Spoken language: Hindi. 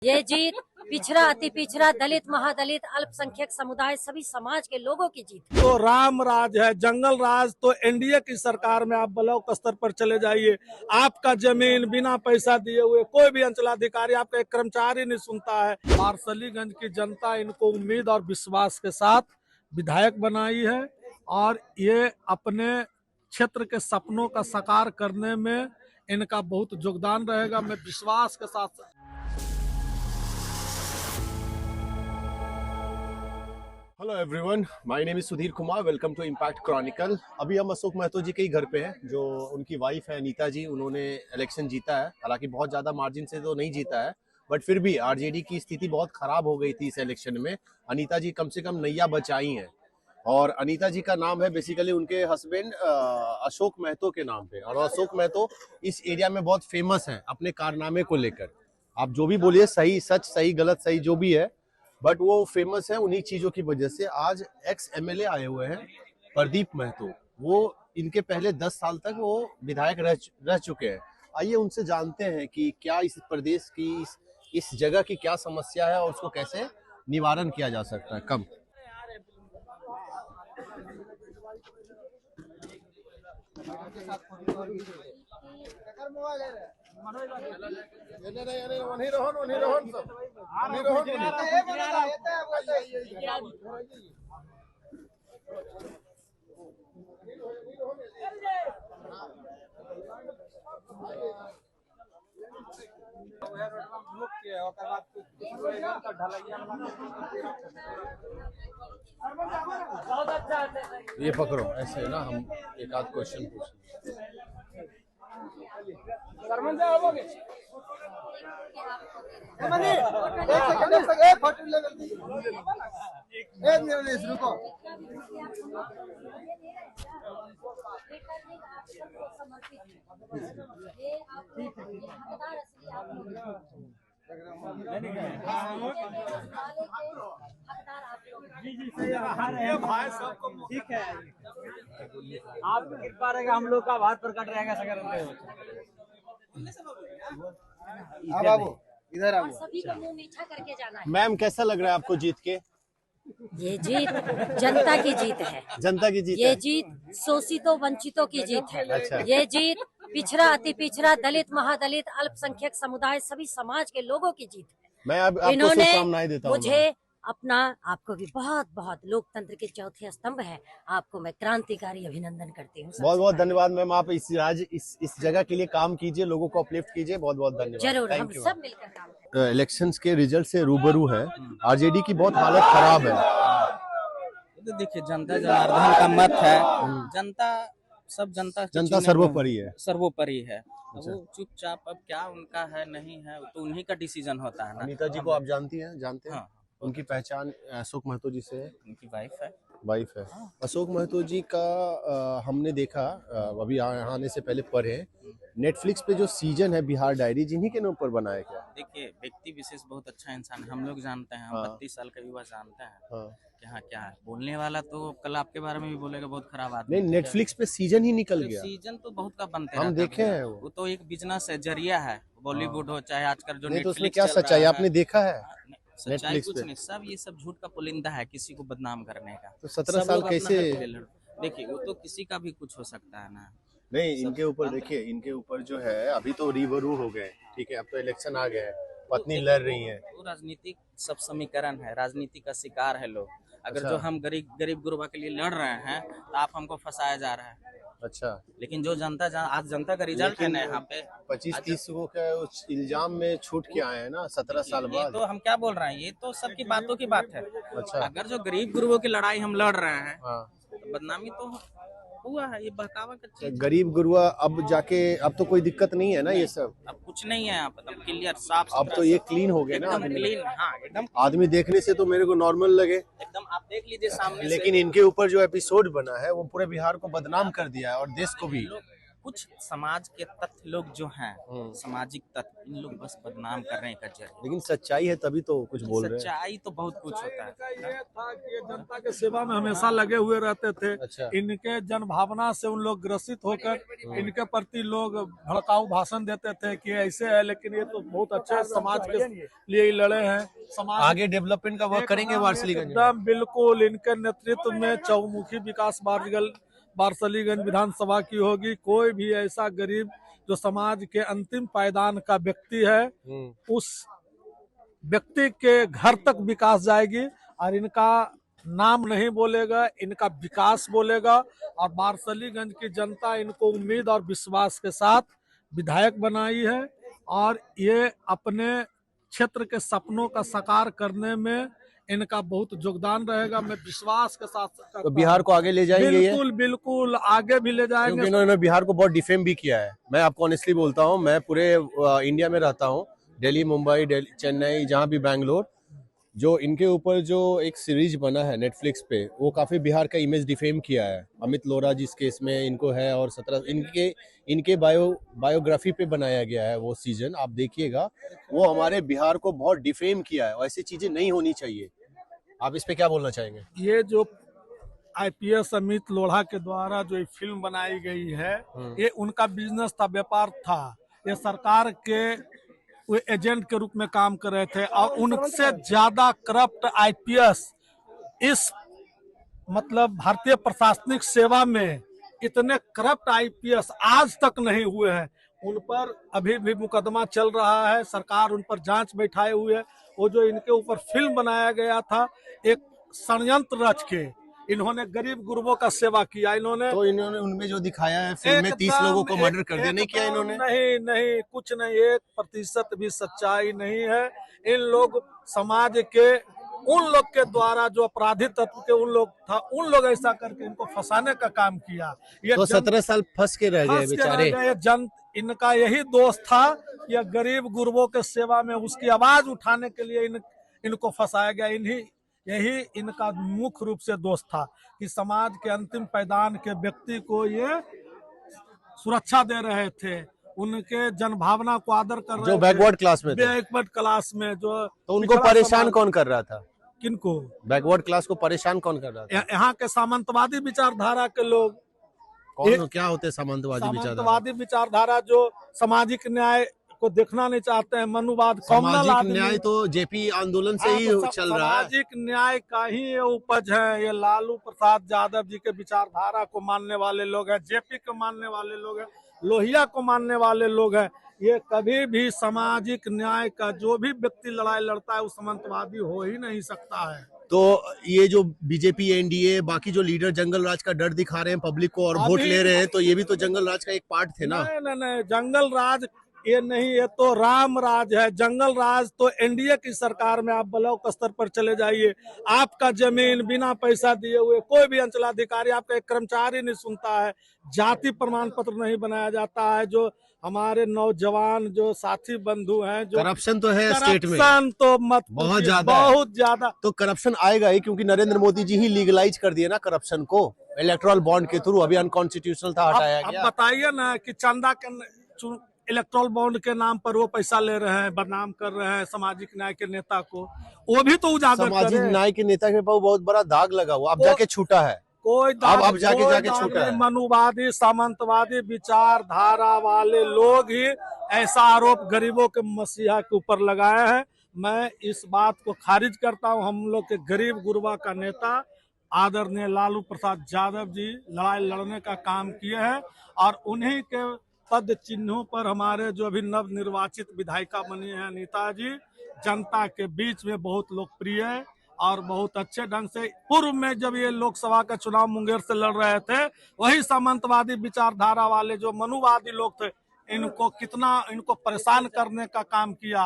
ये जीत पिछड़ा, अति पिछड़ा, दलित, महादलित, अल्पसंख्यक समुदाय, सभी समाज के लोगों की जीत। तो राम राज है, जंगल राज तो एनडीए की सरकार में आप ब्लॉक स्तर पर चले जाइए, आपका जमीन बिना पैसा दिए हुए कोई भी अंचलाधिकारी, आपका एक कर्मचारी नहीं सुनता है। पारसलीगंज की जनता इनको उम्मीद और विश्वास के साथ विधायक बनाई है और ये अपने क्षेत्र के सपनों का साकार करने में इनका बहुत योगदान रहेगा। मैं विश्वास के साथ hello everyone, my name is Sudhir Kumar. Welcome to Impact Chronicle. अभी हम अशोक महतो जी के ही घर पे हैं, जो उनकी वाइफ है अनीता जी। उन्होंने इलेक्शन जीता है, हालांकि बहुत ज्यादा मार्जिन से तो नहीं जीता है, बट फिर भी आरजेडी की स्थिति बहुत खराब हो गई थी इस इलेक्शन में। अनीता जी कम से कम नैया बचाई हैं और अनीता जी का नाम है बेसिकली उनके हस्बैंड अशोक महतो के नाम पे। और अशोक महतो इस एरिया में बहुत फेमस है अपने कारनामे को लेकर। आप जो भी बोलिए, सही सच, सही गलत, सही जो भी है, बट वो फेमस है उन्हीं चीजों की वजह से। आज एक्स एमएलए आए हुए हैं प्रदीप महतो, वो इनके पहले 10 साल तक वो विधायक रह चुके हैं। आइए उनसे जानते हैं कि क्या इस प्रदेश की इस जगह की क्या समस्या है और उसको कैसे निवारण किया जा सकता है। कम ये पकड़ो, ऐसे ना हम एक आध क्वेश्चन पूछेंगे। ठीक है, आपकी कृपा रहेगा, हम लोग का आभार प्रकट रहेगा। इधर आओ, सभी को मुंह मीठा करके जाना है। मैम, कैसा लग रहा है आपको जीत के? ये जीत जनता की जीत है। जनता की जीत ये है। जीत शोषितों वंचितों की जीत है। अच्छा। ये जीत पिछड़ा, अति पिछड़ा, दलित, महादलित, अल्पसंख्यक समुदाय, सभी समाज के लोगों की जीत है। मैं आपको इन्होंने शुभकामनाएं देता हूं। मुझे अपना, आपको भी बहुत बहुत, लोकतंत्र के चौथे स्तंभ है, आपको मैं क्रांतिकारी अभिनंदन करती हूँ। बहुत बहुत धन्यवाद मैम। आप इस जगह के लिए काम कीजिए, लोगों को अपलिफ्ट कीजिए। बहुत बहुत धन्यवाद। जरूर, हम सब मिलकर काम करें। इलेक्शंस के रिजल्ट से रूबरू है, आरजेडी की बहुत हालत खराब है। तो देखिए, जनता जनार्दन का मत है। जनता सर्वोपरि है। सर्वोपरि है। वो चुपचाप अब क्या उनका है नहीं है तो उन्हीं का डिसीजन होता है ना। अनीता जी को आप जानते हैं? हाँ। उनकी पहचान अशोक महतो जी से है। उनकी वाइफ है। अशोक महतो जी का हमने देखा, अभी यहाँ आने से पहले पढ़े, नेटफ्लिक्स पे जो सीजन है बिहार डायरी, जिन्हीं के ऊपर बना है क्या? देखिए, व्यक्ति विशेष बहुत अच्छा इंसान है, हम लोग जानते हैं। हम 32 साल का युवा जानते हैं। हाँ। क्या है बोलने वाला तो कल आपके बारे में भी बोलेगा बहुत खराब आदमी। नहीं, नेटफ्लिक्स पे सीजन ही निकल गया। सीजन तो बहुत का बनते हम देखे हैं। वो तो एक बिजनेस है, जरिया है। बॉलीवुड हो चाहे आजकल जो नहीं, तो उसमें नेटफ्लिक्स क्या चल रहा सच्चाई आपने देखा है? सच्चाई नेटफ्लिक्स कुछ पे नहीं, सब ये सब झूठ का पुलिंदा है किसी को बदनाम करने का। तो 17 सब साल लोग अपना कैसे? हक के लिए देखिए, वो तो किसी का भी कुछ हो सकता है ना। नहीं, इनके ऊपर देखिए, इनके ऊपर जो है अभी तो रिवरू हो गए, ठीक है, अब तो इलेक्शन आ गए, पत्नी लड़ रही है। वो राजनीतिक सब समीकरण है, राजनीति का शिकार है लोग। अगर अच्छा। जो हम गरीब गुरबा के लिए लड़ रहे हैं तो आप हमको फंसाया जा रहा है। अच्छा, लेकिन जो आज जनता का रिजल्ट है ना, यहाँ पे 25-30 को क्या उस इल्जाम में छूट के आए हैं ना 17 साल ये बाद। तो हम क्या बोल रहे हैं, ये तो सबकी बातों की बात है। अच्छा। अगर जो गरीब गुरबों की लड़ाई हम लड़ रहे हैं हाँ, तो बदनामी तो हुआ है, ये बहकावा का चीज। गरीब गुरुआ अब जाके, अब तो कोई दिक्कत नहीं है ना ये सब। अब कुछ नहीं है यहाँ पर, अब क्लियर साफ अब तो ये क्लीन हो गया ना, एकदम क्लीन। हाँ, एकदम आदमी देखने से तो मेरे को नॉर्मल लगे, एकदम आप देख लीजिए सामने लेकिन इनके ऊपर जो एपिसोड बना है वो पूरे बिहार को बदनाम कर दिया है और देश को भी। कुछ समाज के तत्व लोग जो हैं, सामाजिक तत्व, इन लोग बस बदनाम कर रहे हैं कचरे। लेकिन सच्चाई है तभी तो कुछ बोल रहे हैं। सच्चाई तो बहुत कुछ होता है। ये था कि ये जनता के सेवा में हमेशा लगे हुए रहते थे। अच्छा। इनके जन भावना से उन लोग ग्रसित होकर इनके प्रति लोग भड़काऊ भाषण देते थे कि ऐसे है, लेकिन ये तो बहुत अच्छा समाज के लिए ही लड़े हैं। समाज आगे डेवलपमेंट का वर्क करेंगे वारसलीगंज में। एकदम बिल्कुल इनके नेतृत्व में चौमुखी विकास वारसलीगंज विधानसभा की होगी। कोई भी ऐसा गरीब जो समाज के अंतिम पायदान का व्यक्ति है, उस व्यक्ति के घर तक विकास जाएगी और इनका नाम नहीं बोलेगा, इनका विकास बोलेगा। और वारसलीगंज की जनता इनको उम्मीद और विश्वास के साथ विधायक बनाई है और ये अपने क्षेत्र के सपनों का साकार करने में इनका बहुत योगदान रहेगा। मैं विश्वास के साथ तो बिहार को आगे ले जाएंगे ये? बिल्कुल बिल्कुल आगे भी ले क्योंकि जाएंगे। इन्होंने बिहार को बहुत डिफेम भी किया है। मैं आपको ऑनेस्टली बोलता हूँ, मैं पूरे इंडिया में रहता हूँ, दिल्ली, मुंबई, चेन्नई, जहाँ भी बैंगलोर, जो इनके ऊपर जो एक सीरीज बना है नेटफ्लिक्स पे, वो काफी बिहार का इमेज डिफेम किया है। अमित लोरा जिस केस में इनको है और 17 इनके बायोग्राफी पे बनाया गया है वो सीजन, आप देखिएगा। वो हमारे बिहार को बहुत डिफेम किया है और ऐसी चीजें नहीं होनी चाहिए। आप इस पे क्या बोलना चाहेंगे? ये जो आईपीएस अमित लोढ़ा के द्वारा जो फिल्म बनाई गई है, ये उनका बिजनेस था, व्यापार था। ये सरकार के वो एजेंट के रूप में काम कर रहे थे और उनसे ज्यादा करप्ट आईपीएस इस मतलब भारतीय प्रशासनिक सेवा में इतने करप्ट आईपीएस आज तक नहीं हुए हैं। उन पर अभी भी मुकदमा चल रहा है, सरकार उन पर जांच बैठाए हुए है। वो जो इनके ऊपर फिल्म बनाया गया था, एक षड्यंत्र रच के इन्होंने गरीब गुरबों का सेवा किया। इन्होंने उनमें जो दिखाया है फिल्म में 30 लोगों को मर्डर कर दिया, नहीं किया इन्होंने? नहीं, कुछ नहीं, 1% भी सच्चाई नहीं है। इन लोग समाज के उन लोग के द्वारा जो अपराधी तत्व के उन लोग ऐसा करके इनको फंसाने का काम किया। ये तो 17 साल फंस के रह गए बेचारे। इनका यही दोष था कि गरीब गुरबों के सेवा में उसकी आवाज उठाने के लिए इनको फंसाया गया। यही इनका मुख्य रूप से दोष था कि समाज के अंतिम पायदान के व्यक्ति को ये सुरक्षा दे रहे थे, उनके जनभावना को आदर कर रहे थे। जो बैकवर्ड क्लास में थे। बैकवर्ड क्लास में जो तो उनको परेशान कौन कर रहा था? किनको? बैकवर्ड क्लास को परेशान कौन कर रहा था? यहाँ के सामंतवादी विचारधारा के लोग। कौन क्या होते हैं सामंतवादी विचारधारा जो सामाजिक न्याय को देखना नहीं चाहते हैं, मनुवाद, सामाजिक न्याय तो जेपी आंदोलन से ही चल रहा है। सामाजिक न्याय का ही ये उपज है। ये लालू प्रसाद यादव जी के विचारधारा को मानने वाले लोग हैं, जेपी को मानने वाले लोग हैं, लोहिया को मानने वाले लोग हैं। ये कभी भी सामाजिक न्याय का जो भी व्यक्ति लड़ाई लड़ता है वो सामंतवादी हो ही नहीं सकता है। तो ये जो बीजेपी, एनडीए, बाकी जो लीडर जंगल राज का डर दिखा रहे हैं पब्लिक को और वोट ले रहे हैं, तो ये भी तो जंगल राज का एक पार्ट थे ना? नहीं, जंगल राज ये नहीं, ये तो राम राज है। जंगल राज तो एनडीए की सरकार में, आप ब्लॉक स्तर पर चले जाइए, आपका जमीन बिना पैसा दिए हुए कोई भी अंचलाधिकारी, आपका एक कर्मचारी नहीं सुनता है, जाति प्रमाण पत्र नहीं बनाया जाता है। जो हमारे नौजवान जो साथी बंधु हैं, जो करप्शन तो है स्टेट में, करप्शन तो मत बहुत ज्यादा। तो करप्शन आएगा ही, क्योंकि नरेंद्र मोदी जी ही लीगलाइज कर दिए ना करप्शन को इलेक्टोरल बॉन्ड के थ्रू। अभी अनकॉन्स्टिट्यूशनल था, हटाया गया। अब बताइए ना कि चंदा के इलेक्ट्रल बॉन्ड के नाम पर वो पैसा ले रहे हैं, बदनाम कर रहे हैं सामाजिक न्याय के नेता को। वो भी तो उजागर सामाजिक न्याय के नेता के पास बहुत बड़ा दाग लगा हुआ, अब जाके छूटा है। कोई अब जाके छूटा है। मनुवादी सामंतवादी विचारधारा वाले लोग ही ऐसा आरोप गरीबों के मसीहा के ऊपर लगाए हैं। मैं इस बात को खारिज करता हूं। हम लोग के गरीब गुरबा का नेता आदरणीय लालू प्रसाद यादव जी लड़ाई लड़ने का काम किए हैं और उन्हीं के पद चिन्हों पर हमारे जो अभी नव निर्वाचित विधायिका बनी है अनीता जी, जनता के बीच में बहुत लोकप्रिय है और बहुत अच्छे ढंग से। पूर्व में जब ये लोकसभा का चुनाव मुंगेर से लड़ रहे थे, वही सामंतवादी विचारधारा वाले जो मनुवादी लोग थे, इनको परेशान करने का काम किया।